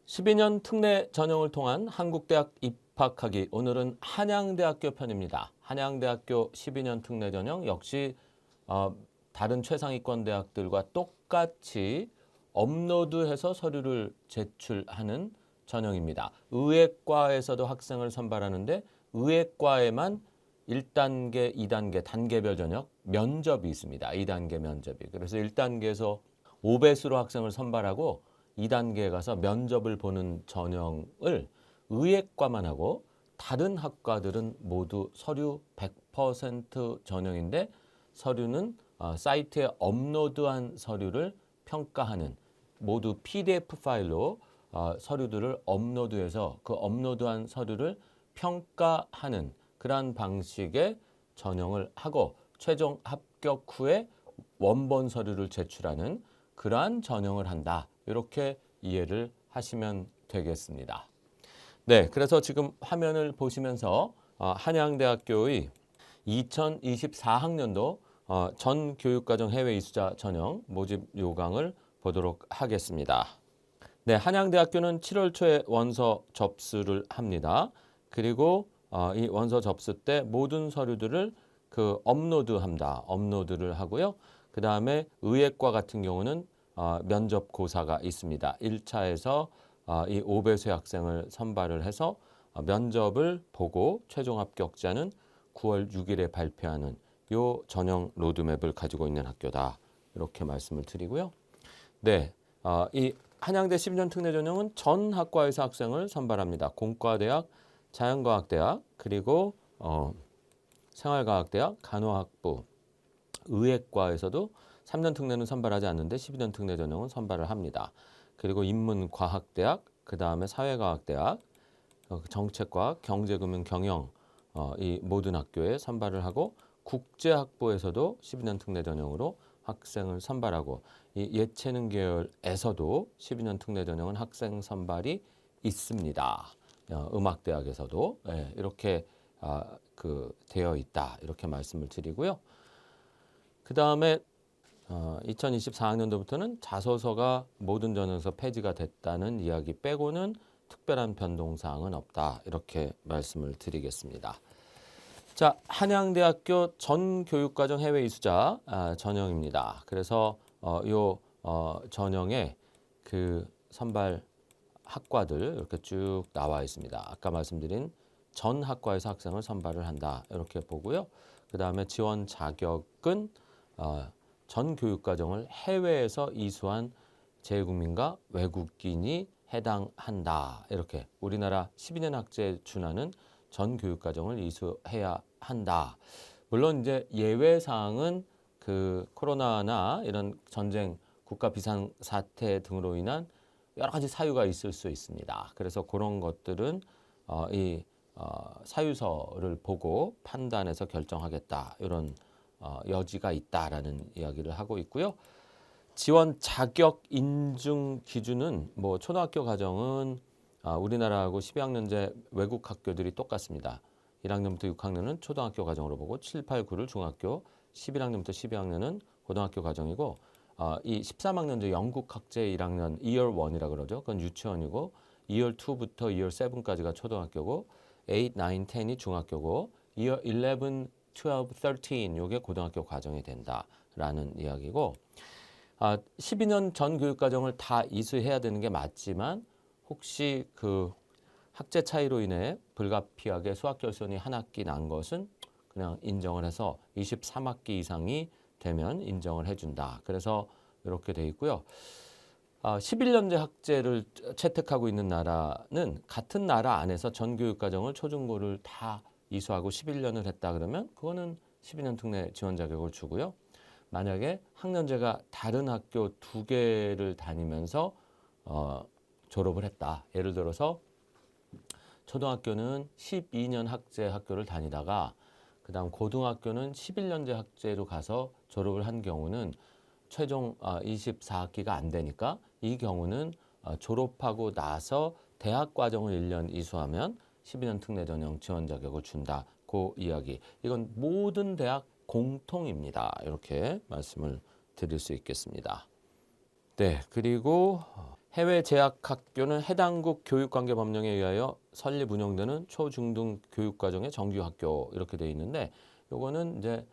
12년 특례 전형을 통한 한국대학 입학하기. 오늘은 한양대학교 편입니다. 한양대학교 12년 특례 전형 역시 다른 최상위권 대학들과 똑같이 업로드해서 서류를 제출하는 전형입니다. 의예과에서도 학생을 선발하는데 의예과에만 1단계, 2단계 단계별 전형 면접이 있습니다. 2단계 면접이. 그래서 1단계에서 5배수로 학생을 선발하고 2단계에 가서 면접을 보는 전형을 의예과만 하고 다른 학과들은 모두 서류 100% 전형인데 서류는 사이트에 업로드한 서류를 평가하는 모두 PDF 파일로 서류들을 업로드해서 그 업로드한 서류를 평가하는 그러한 방식의 전형을 하고 최종 합격 후에 원본 서류를 제출하는 그러한 전형을 한다. 이렇게 이해를 하시면 되겠습니다. 네, 그래서 지금 화면을 보시면서 한양대학교의 2024학년도 전 교육과정 해외 이수자 전형 모집 요강을 보도록 하겠습니다. 네, 한양대학교는 7월 초에 원서 접수를 합니다. 그리고 이 원서 접수 때 모든 서류들을 업로드를 하고요. 그 다음에 의예과 같은 경우는 면접 고사가 있습니다. 1차에서 이 5배수 학생을 선발을 해서 면접을 보고 최종 합격자는 9월 6일에 발표하는 요 전형 로드맵을 가지고 있는 학교다. 이렇게 말씀을 드리고요. 네, 이 한양대 12년 특례 전형은 전 학과에서 학생을 선발합니다. 공과대학, 자연과학대학, 그리고 생활과학대학, 간호학부, 의예과에서도 3년 특례는 선발하지 않는데 12년 특례 전형은 선발을 합니다. 그리고 인문과학대학, 그 다음에 사회과학대학, 정책과학, 경제금융, 경영 이 모든 학교에 선발을 하고 국제학부에서도 12년 특례 전형으로 학생을 선발하고 이 예체능 계열에서도 12년 특례 전형은 학생 선발이 있습니다. 음악대학에서도 이렇게 되어 있다. 이렇게 말씀을 드리고요. 그 다음에 2024학년도부터는 자소서가 모든 전형에서 폐지가 됐다는 이야기 빼고는 특별한 변동사항은 없다. 이렇게 말씀을 드리겠습니다. 자, 한양대학교 전 교육과정 해외 이수자 전형입니다. 그래서 요 전형에 그 선발 학과들 이렇게 쭉 나와 있습니다. 아까 말씀드린 전 학과에서 학생을 선발을 한다. 이렇게 보고요. 그 다음에 지원 자격은 전 교육과정을 해외에서 이수한 재외국민과 외국인이 해당한다. 이렇게 우리나라 12년 학제에 준하는 전 교육과정을 이수해야 한다. 물론 이제 예외 사항은 그 코로나나 이런 전쟁, 국가 비상 사태 등으로 인한 여러 가지 사유가 있을 수 있습니다. 그래서 그런 것들은 사유서를 보고 판단해서 결정하겠다. 이런 여지가 있다라는 이야기를 하고 있고요. 지원 자격 인증 기준은 뭐 초등학교 과정은 우리나라하고 12학년제 외국 학교들이 똑같습니다. 1학년부터 6학년은 초등학교 과정으로 보고 7, 8, 9를 중학교, 11학년부터 12학년은 고등학교 과정이고 이 13학년제 영국 학제 1학년 Year 1이라 그러죠. 그건 유치원이고 Year 2부터 Year 7까지가 초등학교고 8, 9, 10이 중학교고 Year 11, 12, 13 요게 고등학교 과정이 된다라는 이야기고 12년 전 교육과정을 다 이수해야 되는 게 맞지만 혹시 그 학제 차이로 인해 불가피하게 수학 결손이 한 학기 난 것은 그냥 인정을 해서 23학기 이상이 되면 인정을 해준다. 그래서 이렇게 돼 있고요. 11년제 학제를 채택하고 있는 나라는 같은 나라 안에서 전 교육과정을 초중고를 다 이수하고 11년을 했다 그러면 그거는 12년 특례 지원 자격을 주고요. 만약에 학년제가 다른 학교 2개를 다니면서 졸업을 했다. 예를 들어서 초등학교는 12년 학제 학교를 다니다가 그다음 고등학교는 11년제 학제로 가서 졸업을 한 경우는 최종 24학기가 안 되니까 이 경우는 졸업하고 나서 대학 과정을 1년 이수하면 12년 특례 전형 지원 자격을 준다. 그 이야기. 이건 모든 대학 공통입니다. 이렇게 말씀을 드릴 수 있겠습니다. 네, 그리고 해외 재학 학교는 해당국 교육관계법령에 의하여 설립 운영되는 초중등 교육과정의 정규 학교 이렇게 돼 있는데 요거는 이제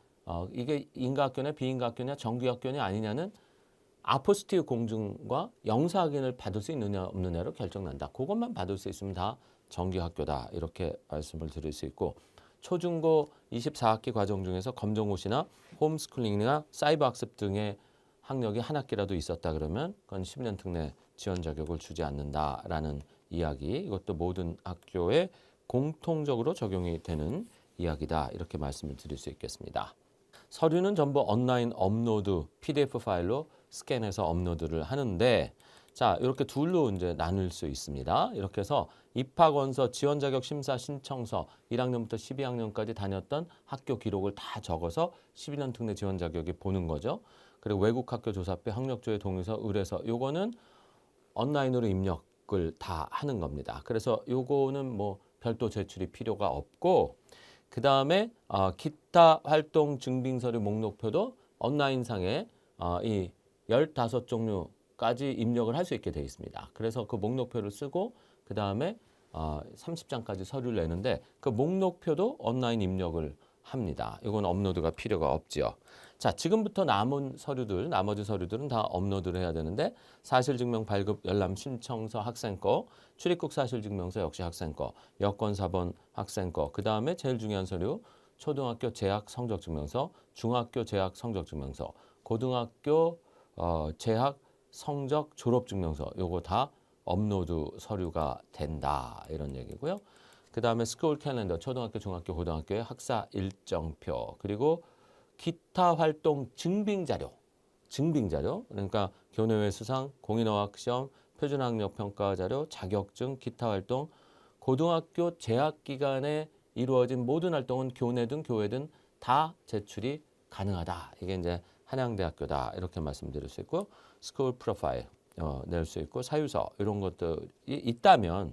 이게 인가 학교냐 비인가 학교냐 정규 학교냐 아니냐는 아포스티브 공증과 영사 확인을 받을 수 있느냐 없느냐로 결정난다. 그것만 받을 수 있으면 다 정규 학교다. 이렇게 말씀을 드릴 수 있고 초중고 24학기 과정 중에서 검정고시나 홈스쿨링이나 사이버 학습 등의 학력이 한 학기라도 있었다 그러면 그건 10년 특례 지원 자격을 주지 않는다라는 이야기. 이것도 모든 학교에 공통적으로 적용이 되는 이야기다. 이렇게 말씀을 드릴 수 있겠습니다. 서류는 전부 온라인 업로드 PDF 파일로 스캔해서 업로드를 하는데 자, 이렇게 둘로 이제 나눌 수 있습니다. 이렇게 해서 입학원서, 지원 자격 심사 신청서 1학년부터 12학년까지 다녔던 학교 기록을 다 적어서 12년 특례 지원 자격이 보는 거죠. 그리고 외국 학교 조사표, 학력조회 동의서, 의뢰서 요거는 온라인으로 입력을 다 하는 겁니다. 그래서 요거는 뭐 별도 제출이 필요가 없고 그다음에 기타 활동 증빙 서류 목록표도 온라인상에 이 15종류까지 입력을 할 수 있게 되어 있습니다. 그래서 그 목록표를 쓰고 그다음에 30장까지 서류를 내는데 그 목록표도 온라인 입력을 합니다. 이건 업로드가 필요가 없지요. 자, 지금부터 남은 서류들, 나머지 서류들은 다 업로드를 해야 되는데 사실증명 발급 열람 신청서 학생 거, 출입국 사실증명서 역시 학생 거, 여권 4번 학생 거, 그 다음에 제일 중요한 서류 초등학교 재학 성적증명서, 중학교 재학 성적증명서, 고등학교 재학 성적 졸업증명서 요거 다 업로드 서류가 된다 이런 얘기고요. 그 다음에 스쿨 캘린더 초등학교, 중학교, 고등학교의 학사 일정표 그리고 기타 활동 증빙자료 그러니까 교내외 수상, 공인어학 시험, 표준학력 평가 자료, 자격증, 기타 활동, 고등학교 재학 기간에 이루어진 모든 활동은 교내 등 교회 등 다 제출이 가능하다. 이게 이제 한양대학교다 이렇게 말씀드릴 수 있고 스쿨 프로파일 낼 수 있고 사유서 이런 것들이 있다면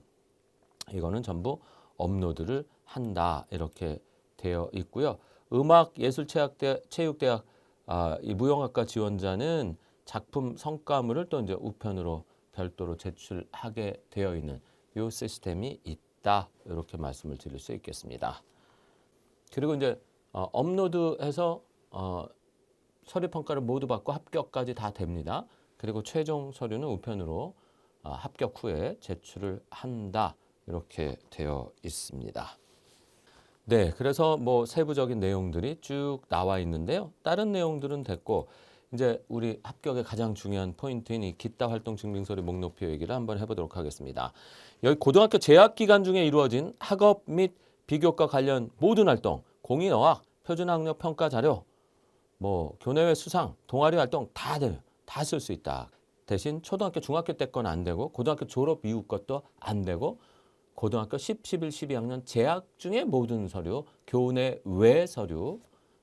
이거는 전부 업로드를 한다 이렇게 되어 있고요. 음악예술체육대학 이 무용학과 지원자는 작품 성과물을 또 이제 우편으로 별도로 제출하게 되어 있는 이 시스템이 있다 이렇게 말씀을 드릴 수 있겠습니다. 그리고 이제 업로드해서 서류 평가를 모두 받고 합격까지 다 됩니다. 그리고 최종 서류는 우편으로 합격 후에 제출을 한다 이렇게 되어 있습니다. 네, 그래서 뭐 세부적인 내용들이 쭉 나와 있는데요. 다른 내용들은 됐고 이제 우리 합격의 가장 중요한 포인트인 이 기타 활동 증빙서류 목록표 얘기를 한번 해보도록 하겠습니다. 여기 고등학교 재학 기간 중에 이루어진 학업 및 비교과 관련 모든 활동, 공인어학, 표준학력 평가 자료, 뭐 교내외 수상, 동아리 활동 다 쓸 수 있다. 대신 초등학교, 중학교 때 건 안 되고 고등학교 졸업 이후 것도 안 되고 고등학교 10, 11, 12학년 재학 중에 모든 서류, 교내 외 서류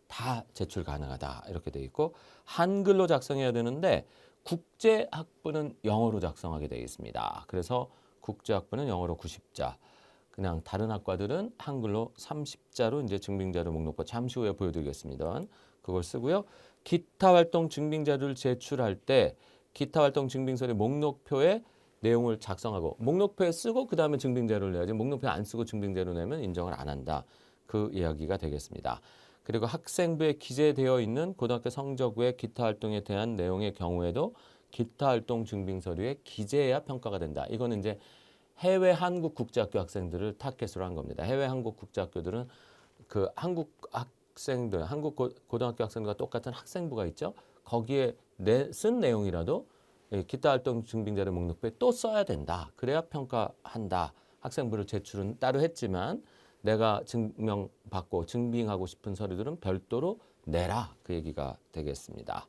다 제출 가능하다. 이렇게 돼 있고 한글로 작성해야 되는데 국제학부는 영어로 작성하게 되어 있습니다. 그래서 국제학부는 영어로 90자. 그냥 다른 학과들은 한글로 30자로 이제 증빙자료 목록표 잠시 후에 보여드리겠습니다. 그걸 쓰고요. 기타 활동 증빙자료를 제출할 때 기타 활동 증빙서류 목록표에 내용을 작성하고 목록표에 쓰고 그 다음에 증빙자료를 내야지 목록표에 안 쓰고 증빙자료 내면 인정을 안 한다. 그 이야기가 되겠습니다. 그리고 학생부에 기재되어 있는 고등학교 성적 외 기타 활동에 대한 내용의 경우에도 기타 활동 증빙서류에 기재해야 평가가 된다. 이거는 이제 해외 한국 국제학교 학생들을 타겟으로 한 겁니다. 해외 한국 국제학교들은 그 한국 학생들, 한국 고등학교 학생들과 똑같은 학생부가 있죠. 거기에 쓴 내용이라도 기타 활동 증빙자료 목록표에 또 써야 된다. 그래야 평가한다. 학생부를 제출은 따로 했지만 내가 증명받고 증빙하고 싶은 서류들은 별도로 내라. 그 얘기가 되겠습니다.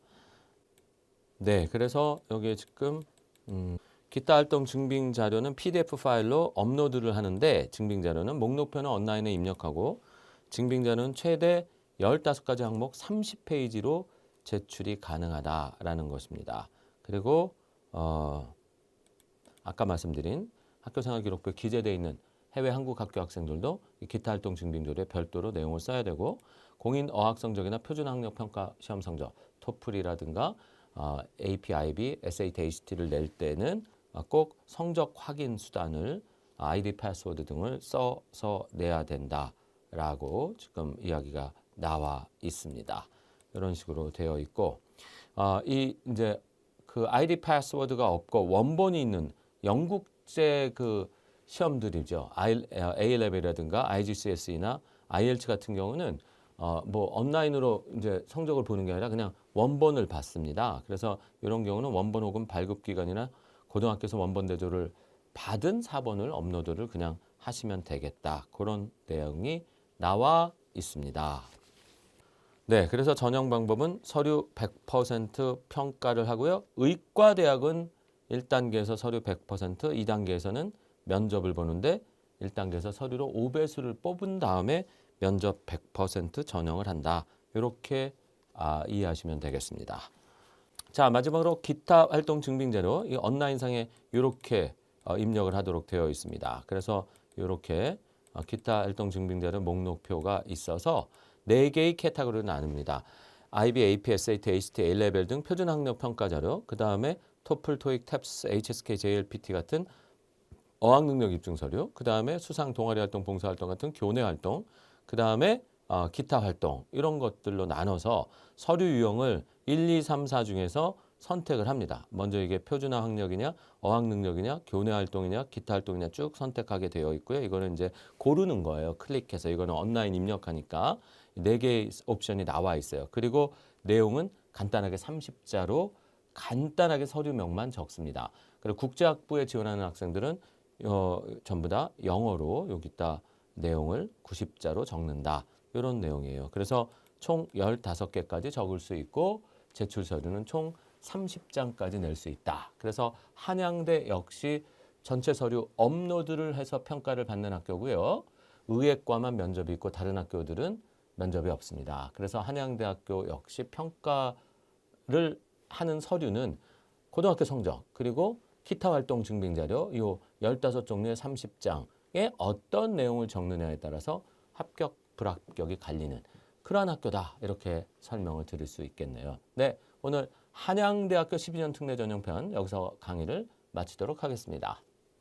네, 그래서 여기에 지금 기타 활동 증빙 자료는 PDF 파일로 업로드를 하는데 증빙 자료는 목록표는 온라인에 입력하고 증빙 자료는 최대 15가지 항목 30페이지로 제출이 가능하다라는 것입니다. 그리고 아까 말씀드린 학교생활기록부에 기재되어 있는 해외 한국 학교 학생들도 이 기타 활동 증빙 자료에 별도로 내용을 써야 되고 공인 어학 성적이나 표준 학력 평가 시험 성적 토플이라든가 AP, IB, SAT, ACT를 낼 때는 꼭 성적 확인 수단을 아이디 패스워드 등을 써서 내야 된다라고 지금 이야기가 나와 있습니다. 이런 식으로 되어 있고 이 이제 그 아이디 패스워드가 없고 원본이 있는 영국제 그 시험들이죠. A-level이라든가 IGCSE나 IELTS 같은 경우는 뭐 온라인으로 이제 성적을 보는 게 아니라 그냥 원본을 받습니다. 그래서 이런 경우는 원본 혹은 발급 기관이나 고등학교에서 원본 대조를 받은 사본을 업로드를 그냥 하시면 되겠다. 그런 내용이 나와 있습니다. 네, 그래서 전형 방법은 서류 100% 평가를 하고요. 의과대학은 1단계에서 서류 100%, 2단계에서는 면접을 보는데 1단계에서 서류로 5배수를 뽑은 다음에 면접 100% 전형을 한다. 이렇게 이해하시면 되겠습니다. 자, 마지막으로 기타 활동 증빙자료 이 온라인상에 이렇게 입력을 하도록 되어 있습니다. 그래서 이렇게 기타 활동 증빙자료 목록표가 있어서 4개의 캐터고리로 나눕니다. IB, AP, SAT, ACT, A-레벨 등 표준 학력 평가 자료, 그 다음에 토플, 토익, 탭스, HSK, JLPT 같은 어학 능력 입증 서류, 그 다음에 수상 동아리 활동, 봉사 활동 같은 교내 활동, 그 다음에 기타 활동 이런 것들로 나눠서 서류 유형을 1, 2, 3, 4 중에서 선택을 합니다. 먼저 이게 표준화 학력이냐, 어학 능력이냐, 교내 활동이냐, 기타 활동이냐 쭉 선택하게 되어 있고요. 이거는 이제 고르는 거예요. 클릭해서 이거는 온라인 입력하니까 4개의 옵션이 나와 있어요. 그리고 내용은 간단하게 30자로 간단하게 서류명만 적습니다. 그리고 국제학부에 지원하는 학생들은 전부 다 영어로 여기다 내용을 90자로 적는다. 이런 내용이에요. 그래서 총 15개까지 적을 수 있고 제출 서류는 총 30장까지 낼 수 있다. 그래서 한양대 역시 전체 서류 업로드를 해서 평가를 받는 학교고요. 의예과만 면접이 있고 다른 학교들은 면접이 없습니다. 그래서 한양대학교 역시 평가를 하는 서류는 고등학교 성적 그리고 기타 활동 증빙 자료 이 15종류의 30장에 어떤 내용을 적느냐에 따라서 합격, 불합격이 갈리는 그러한 학교다. 이렇게 설명을 드릴 수 있겠네요. 네, 오늘 한양대학교 12년 특례 전형편 여기서 강의를 마치도록 하겠습니다.